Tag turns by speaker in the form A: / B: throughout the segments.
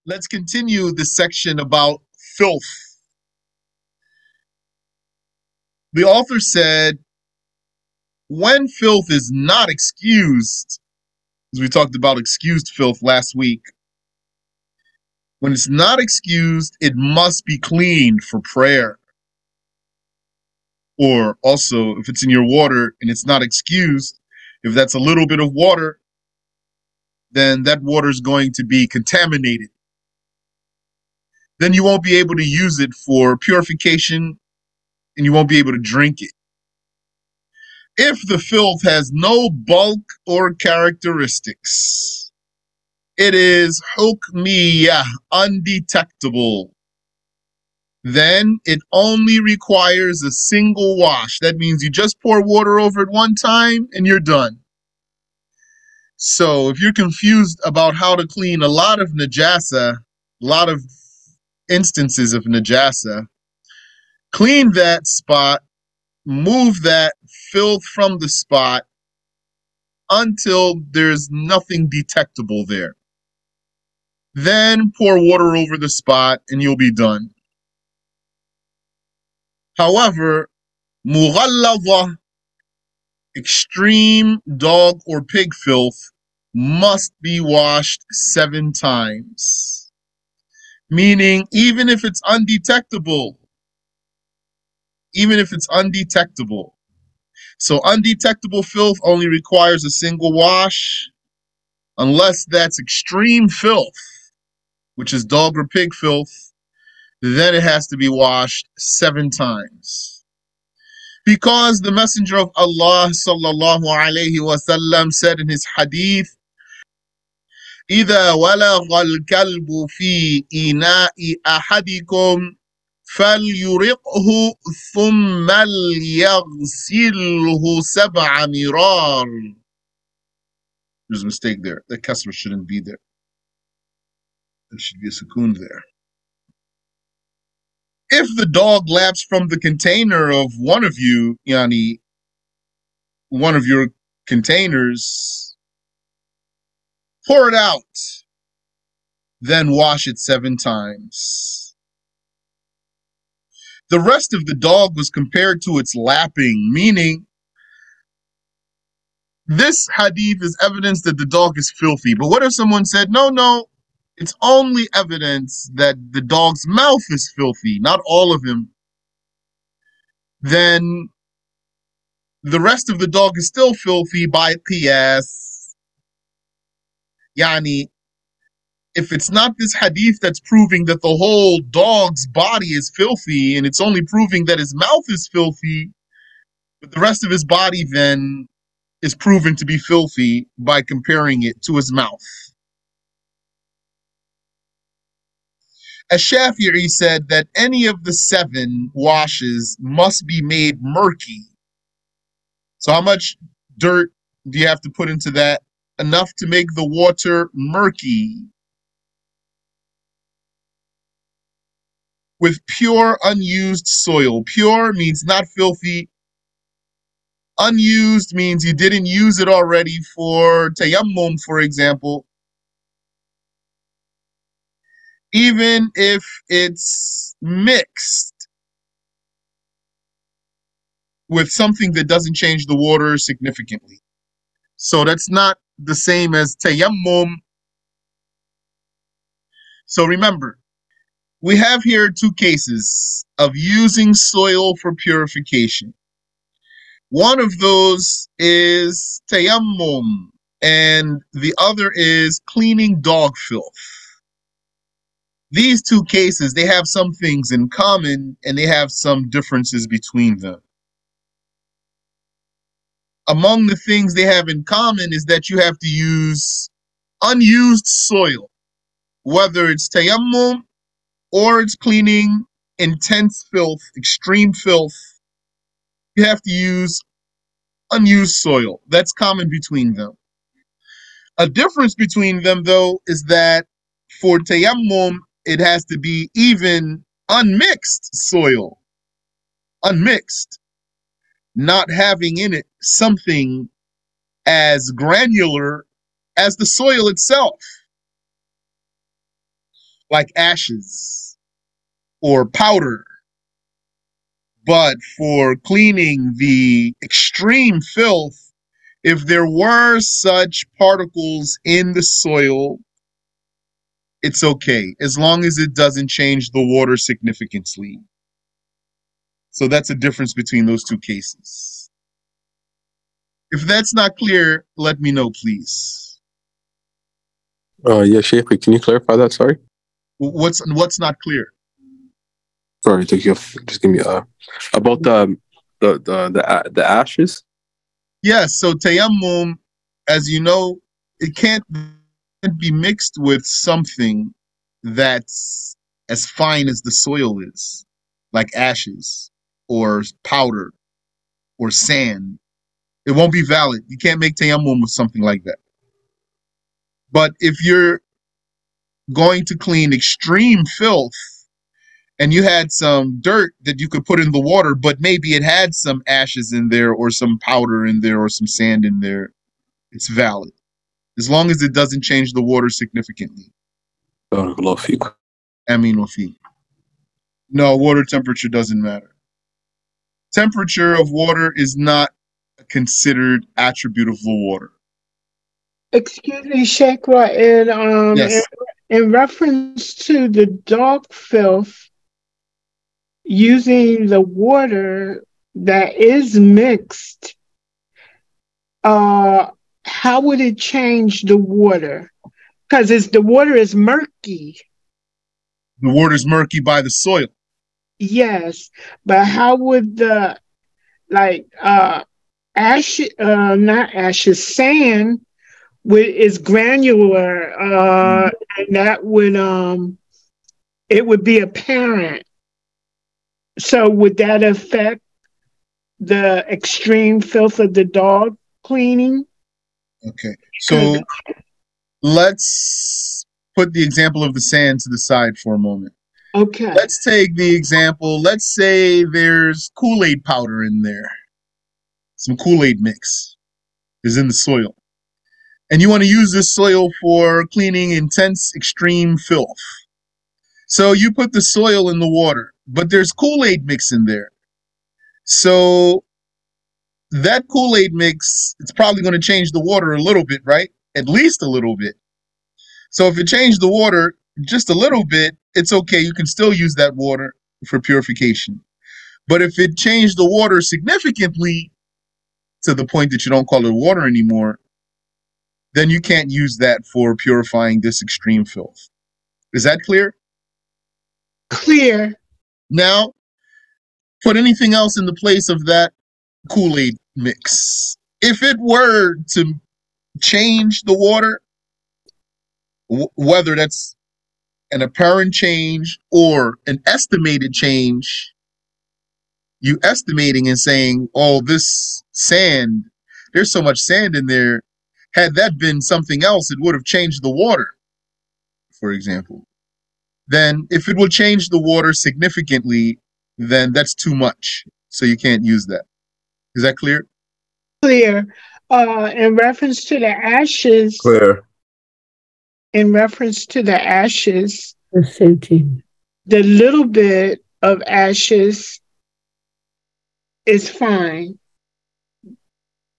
A: Let's continue the section about filth. The author said, when filth is not excused, as we talked about excused filth last week, when it's not excused, it must be cleaned for prayer. Or also, if it's in your water and it's not excused, if that's a little bit of water, then that water is going to be contaminated. Then you won't be able to use it for purification and you won't be able to drink it. If the filth has no bulk or characteristics, it is hukmiyah, undetectable. Then it only requires a single wash. That means you just pour water over it one time and you're done. So if you're confused about how to clean a lot of najasa, a lot of instances of najasa, clean that spot, move that filth from the spot until there's nothing detectable there. Then pour water over the spot and you'll be done. However, mughalladha, extreme dog or pig filth, must be washed 7 times. Meaning, even if it's undetectable. So undetectable filth only requires a single wash, unless that's extreme filth, which is dog or pig filth, then it has to be washed 7 times. Because the Messenger of Allah sallallahu alayhi wasallam said in his hadith, إِذَا وَلَغَ الْكَلْبُ فِي إِنَاءِ أَحَدِكُمْ فَلْيُرِقْهُ ثُمَّ لْيَغْسِلْهُ 7 مِرَارٍ. There's a mistake there. The kasra shouldn't be there. There should be a sukoon there. If the dog laps from the container of one of you, yani, one of your containers, pour it out, then wash it 7 times. The rest of the dog was compared to its lapping, meaning this hadith is evidence that the dog is filthy. But what if someone said, no, it's only evidence that the dog's mouth is filthy, not all of him? Then the rest of the dog is still filthy by qiyas. Yani, if it's not this hadith that's proving that the whole dog's body is filthy, and it's only proving that his mouth is filthy, but the rest of his body then is proven to be filthy by comparing it to his mouth. Ash-Shafi'i said that any of the 7 washes must be made murky. So how much dirt do you have to put into that? Enough to make the water murky. With pure, unused soil. Pure means not filthy. Unused means you didn't use it already for tayammum, for example. Even if it's mixed with something that doesn't change the water significantly. So that's not the same as tayammum. So remember, we have here 2 cases of using soil for purification. One of those is tayammum, and the other is cleaning dog filth. These 2 cases, they have some things in common, and they have some differences between them. Among the things they have in common is that you have to use unused soil, whether it's tayammum or it's cleaning intense filth, extreme filth. You have to use unused soil. That's common between them. A difference between them, though, is that for tayammum, it has to be even unmixed soil. Unmixed. Not having in it something as granular as the soil itself. like ashes or powder. But for cleaning the extreme filth, if there were such particles in the soil, it's okay, as long as it doesn't change the water significantly. So that's a difference between those two cases. If that's not clear, let me know, please.
B: Yeah, Sheikh, can you clarify that? Sorry.
A: What's not clear?
B: Sorry, to give. Just give me about the ashes.
A: Yes, so tayammum, as you know, it can't be mixed with something that's as fine as the soil is, like ashes or powder or sand. It won't be valid. You can't make tayammum with something like that. But if you're going to clean extreme filth and you had some dirt that you could put in the water, but maybe it had some ashes in there or some powder in there or some sand in there, it's valid, as long as it doesn't change the water significantly.
B: Barakallahu feek.
A: Amin wa fi. No, water temperature doesn't matter. Temperature of water is not a considered attribute of the water.
C: Excuse me, Shakra, and
A: Yes.
C: in reference to the dog filth, using the water that is mixed, how would it change the water? Because the water is murky.
A: The water is murky by the soil.
C: Yes, but how would the ash, not ashes, sand is granular, and that would it would be apparent. So would that affect the extreme filth of the dog cleaning?
A: Okay. So let's put the example of the sand to the side for a moment.
C: Okay.
A: Let's take the example. Let's say there's Kool-Aid powder in there. Some Kool-Aid mix is in the soil. And you want to use this soil for cleaning intense, extreme filth. So you put the soil in the water, but there's Kool-Aid mix in there. So that Kool-Aid mix, it's probably going to change the water a little bit, right? At least a little bit. So if it changed the water just a little bit, it's okay. You can still use that water for purification. But if it changed the water significantly to the point that you don't call it water anymore, then you can't use that for purifying this extreme filth. Is that clear?
C: Clear.
A: Now, put anything else in the place of that Kool-Aid mix. If it were to change the water, whether that's an apparent change or an estimated change, you estimating and saying, oh, this sand, there's so much sand in there. Had that been something else, it would have changed the water, for example. Then if it will change the water significantly, then that's too much. So you can't use that. Is that clear?
C: Clear. In reference to the ashes.
B: Clear.
C: In reference to the ashes,
D: the
C: little bit of ashes is fine.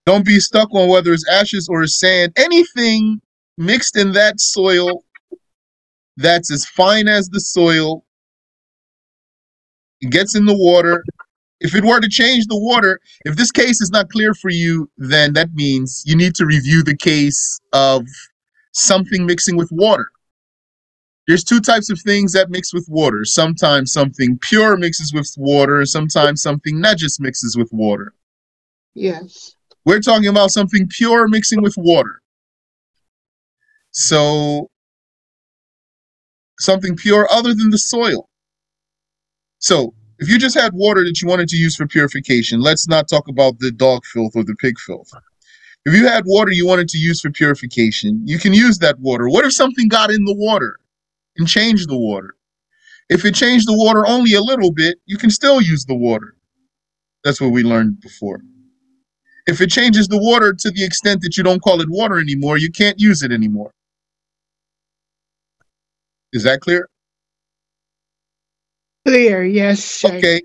A: Don't be stuck on whether it's ashes or sand. Anything mixed in that soil that's as fine as the soil, it gets in the water. If it were to change the water, if this case is not clear for you, then that means you need to review the case of something mixing with water. There's two types of things that mix with water. Sometimes something pure mixes with water, and sometimes something najis mixes with water.
C: Yes.
A: We're talking about something pure mixing with water. So something pure other than the soil. So if you just had water that you wanted to use for purification, let's not talk about the dog filth or the pig filth. If you had water you wanted to use for purification, you can use that water. What if something got in the water and changed the water? If it changed the water only a little bit, you can still use the water. That's what we learned before. If it changes the water to the extent that you don't call it water anymore, you can't use it anymore. Is that clear?
C: Clear, yes, Sheikh.
A: Okay,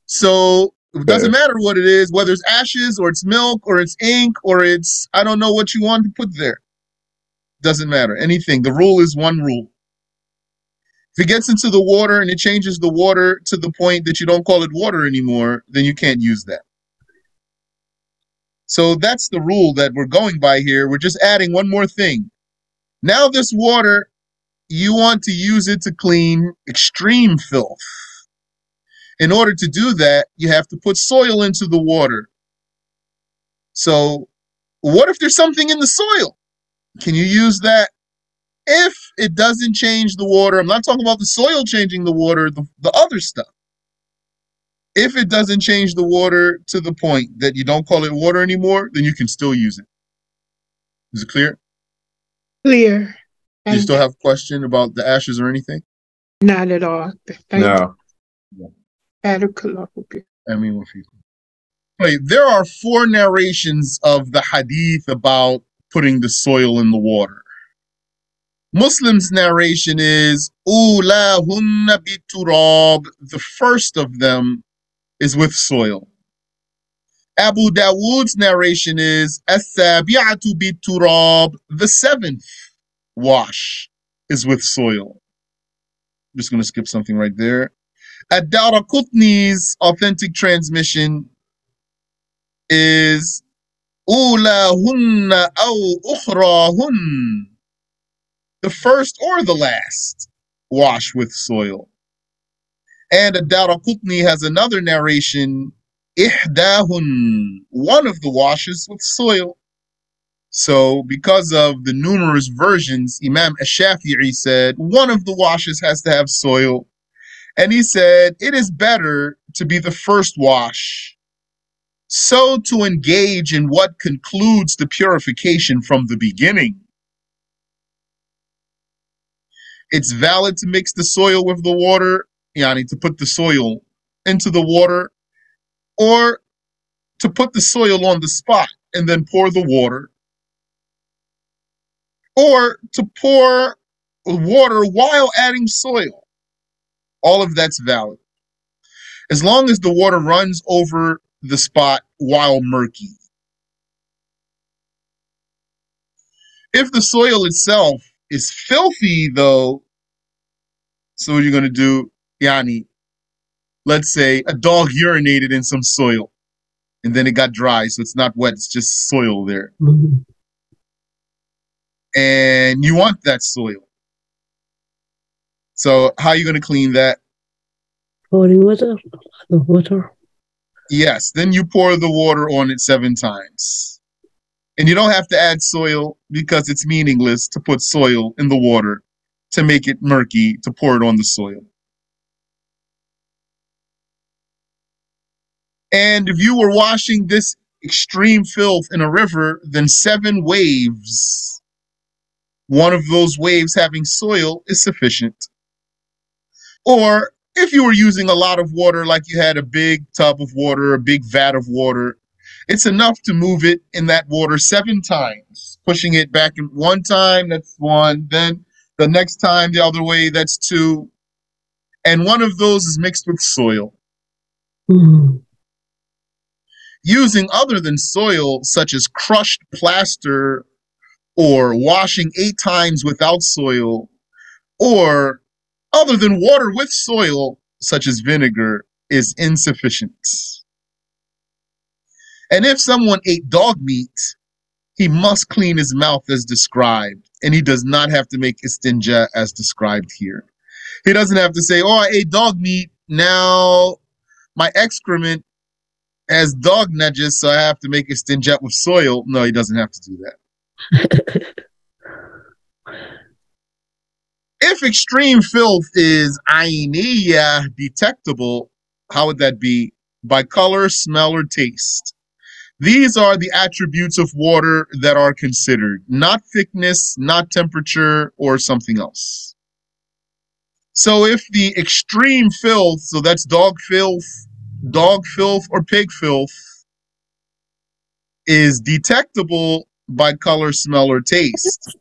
A: so it doesn't
B: Fair.
A: matter what it is, whether it's ashes or it's milk or it's ink or it's, I don't know what you want to put there. Doesn't matter. Anything. The rule is one rule. If it gets into the water and it changes the water to the point that you don't call it water anymore, then you can't use that. So that's the rule that we're going by here. We're just adding one more thing. Now this water, you want to use it to clean extreme filth. In order to do that, you have to put soil into the water. So what if there's something in the soil? Can you use that? If it doesn't change the water, I'm not talking about the soil changing the water, the other stuff. If it doesn't change the water to the point that you don't call it water anymore, then you can still use it. Is it clear?
C: Clear.
A: Do you still have a question about the ashes or anything?
C: Not at all. Thank
B: No.
C: you. Barakallahu fik.
A: I mean, wait, there are 4 narrations of the hadith about putting the soil in the water. Muslim's narration is Ulahunna biturab. The first of them is with soil. Abu Dawood's narration is As-sabi'atu biturab. The 7th wash is with soil. I'm just going to skip something right there. Ad-Daraqutni's authentic transmission is Ulahunna aw ukhrahun. The first or the last wash with soil. And Ad-Daraqutni has another narration, Ihdahun, one of the washes with soil. So because of the numerous versions, Imam Ash-Shafi'i said one of the washes has to have soil. And he said it is better to be the first wash, so to engage in what concludes the purification from the beginning. It's valid to mix the soil with the water, yani to put the soil into the water, or to put the soil on the spot and then pour the water, or to pour water while adding soil. All of that's valid, as long as the water runs over the spot while murky. If the soil itself is filthy, though, so what are you going to do? Yani, let's say a dog urinated in some soil, and then it got dry, so it's not wet, it's just soil there.
D: Mm-hmm.
A: And you want that soil. So how are you going to clean that?
D: Pouring water, the water.
A: Yes, then you pour the water on it 7 times. And you don't have to add soil because it's meaningless to put soil in the water to make it murky, to pour it on the soil. And if you were washing this extreme filth in a river, then 7 waves, one of those waves having soil, is sufficient. Or if you were using a lot of water, like you had a big tub of water, a big vat of water, it's enough to move it in that water 7 times, pushing it back in 1 time, that's 1, then the next time the other way, that's 2. And one of those is mixed with soil.
D: Mm-hmm.
A: Using other than soil, such as crushed plaster, or washing 8 times without soil, or other than water with soil, such as vinegar, is insufficient. And if someone ate dog meat, he must clean his mouth as described, and he does not have to make istinja as described here. He doesn't have to say, oh, I ate dog meat, now my excrement has dog najis, so I have to make istinja with soil. No, he doesn't have to do that. If extreme filth is ayniyah, detectable, how would that be? By color, smell, or taste. These are the attributes of water that are considered, not thickness, not temperature, or something else. So if the extreme filth, so that's dog filth, or pig filth, is detectable by color, smell, or taste.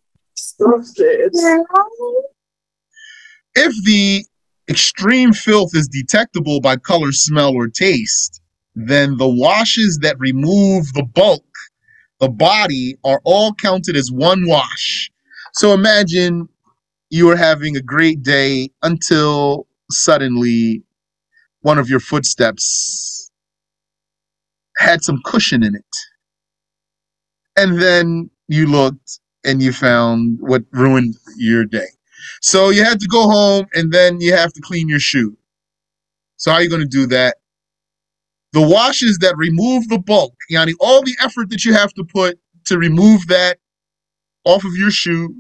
A: If the extreme filth is detectable by color, smell, or taste, then the washes that remove the bulk, the body, are all counted as one wash. So imagine you are having a great day until suddenly one of your footsteps had some cushion in it. And then you looked and you found what ruined your day. So you had to go home and then you have to clean your shoe. So how are you going to do that? The washes that remove the bulk, yani all the effort that you have to put to remove that off of your shoe,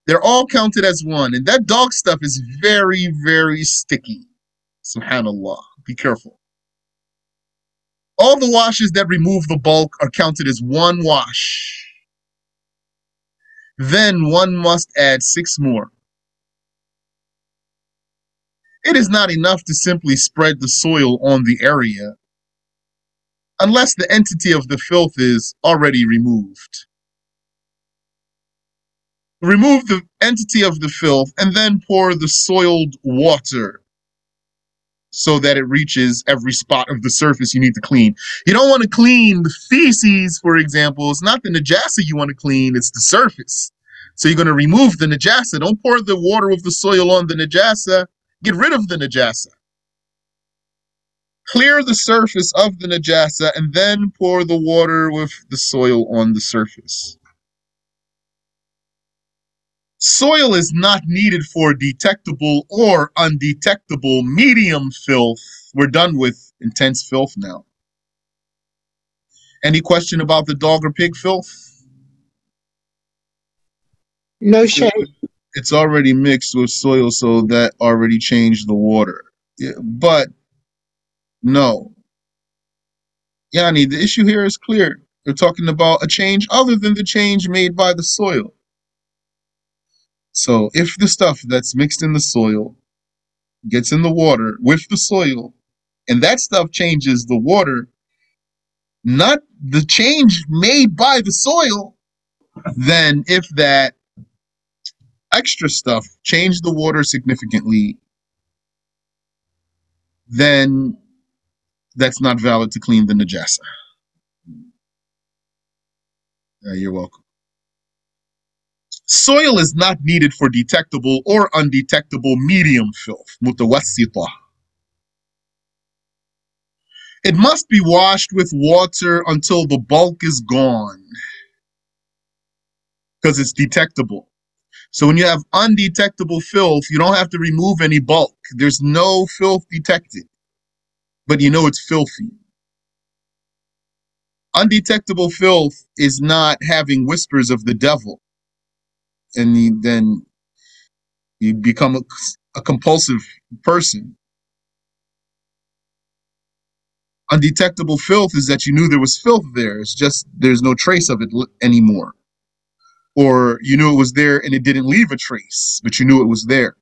A: they're all counted as one. And that dog stuff is very, very sticky. Subhanallah. Be careful. All the washes that remove the bulk are counted as one wash. Then one must add 6 more. It is not enough to simply spread the soil on the area unless the entity of the filth is already removed. Remove the entity of the filth and then pour the soiled water so that it reaches every spot of the surface you need to clean. You don't want to clean the feces, for example. It's not the najasa you want to clean, it's the surface. So you're going to remove the najasa. Don't pour the water with the soil on the najasa. Get rid of the najasa. Clear the surface of the najasa and then pour the water with the soil on the surface. Soil is not needed for detectable or undetectable medium filth. We're done with intense filth now. Any question about the dog or pig filth?
C: No shade.
A: It's already mixed with soil, so that already changed the water. Yeah, but no. Yani, the issue here is clear. We're talking about a change other than the change made by the soil. So if the stuff that's mixed in the soil gets in the water with the soil, and that stuff changes the water, not the change made by the soil, then if that extra stuff changed the water significantly, then that's not valid to clean the najasa. You're welcome. Soil is not needed for detectable or undetectable medium filth, mutawassita. It must be washed with water until the bulk is gone, because it's detectable. So when you have undetectable filth, you don't have to remove any bulk. There's no filth detected, but you know it's filthy. Undetectable filth is not having whispers of the devil, and then you become a compulsive person. Undetectable filth is that you knew there was filth there. It's just there's no trace of it anymore. Or you knew it was there and it didn't leave a trace, but you knew it was there.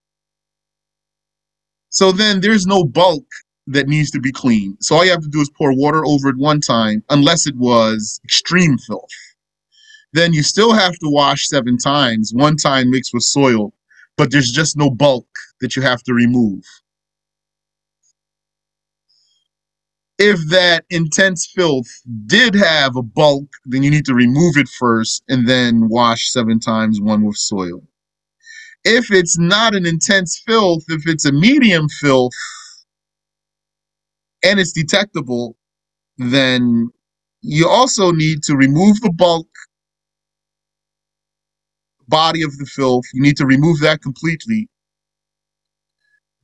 A: So then there's no bulk that needs to be cleaned. So all you have to do is pour water over it one time, unless it was extreme filth. Then you still have to wash 7 times, one time mixed with soil, but there's just no bulk that you have to remove. If that intense filth did have a bulk, then you need to remove it first and then wash 7 times, one with soil. If it's not an intense filth, if it's a medium filth and it's detectable, then you also need to remove the bulk body of the filth. You need to remove that completely.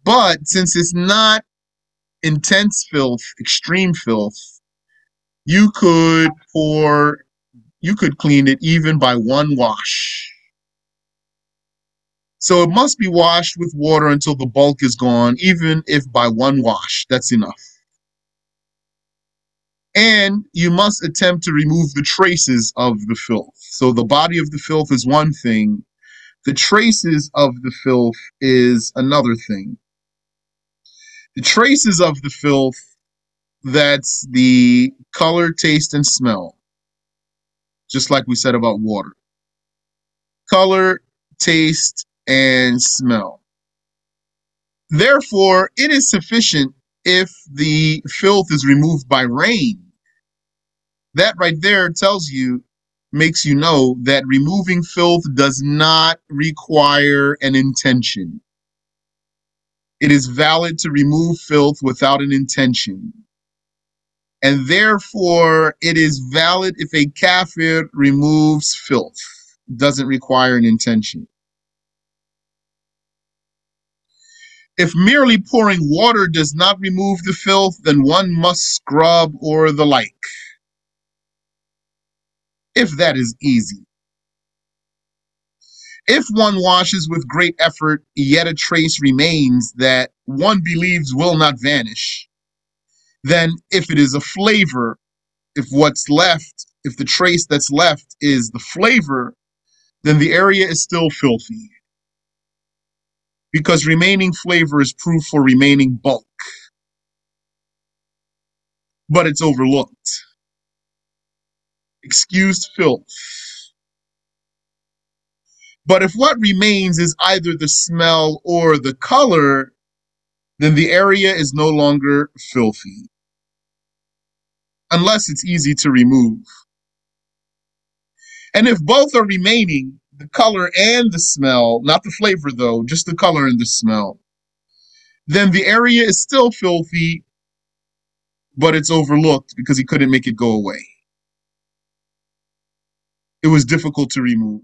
A: But since it's not intense filth, extreme filth, you could clean it even by one wash. So it must be washed with water until the bulk is gone, even if by one wash, that's enough. And you must attempt to remove the traces of the filth. So the body of the filth is one thing. The traces of the filth is another thing. The traces of the filth, that's the color, taste, and smell. Just like we said about water. Color, taste, and smell. Therefore, it is sufficient if the filth is removed by rain. That right there tells you, makes you know that removing filth does not require an intention. It is valid to remove filth without an intention. And therefore, it is valid if a kafir removes filth. It doesn't require an intention. If merely pouring water does not remove the filth, then one must scrub or the like. If that is easy. If one washes with great effort, yet a trace remains that one believes will not vanish, then if it is a flavor, if what's left, if the trace that's left is the flavor, then the area is still filthy. Because remaining flavor is proof for remaining bulk. But it's overlooked. Excused filth. But if what remains is either the smell or the color, then the area is no longer filthy. Unless it's easy to remove. And if both are remaining, the color and the smell, not the flavor though, just the color and the smell, then the area is still filthy, but it's overlooked because he couldn't make it go away. It was difficult to remove.